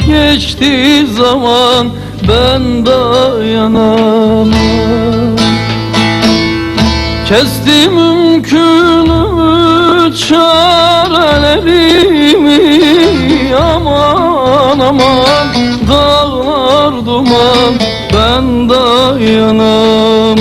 geçtiği zaman ben dayanamam. Kestim mümkünümü, çarelerimi, aman aman dağlar duman, ben dayanamam.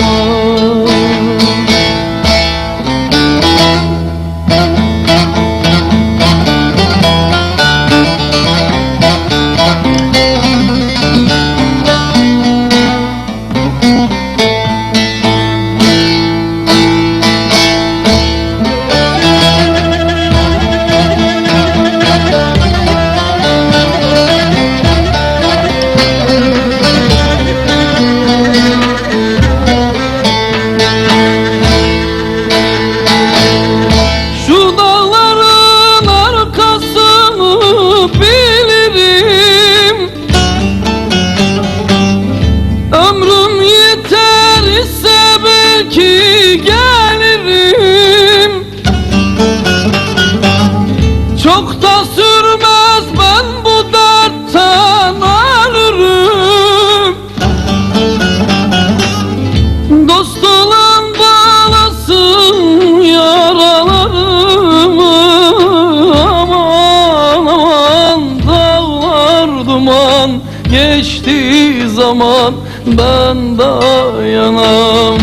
Ömrüm yeterse belki gelirim. Çok da sürmez, ben bu dertten ölürüm. Dost olan bağlasın yaralarımı, aman aman dağlar duman, geçtiği zaman ben dayanamam.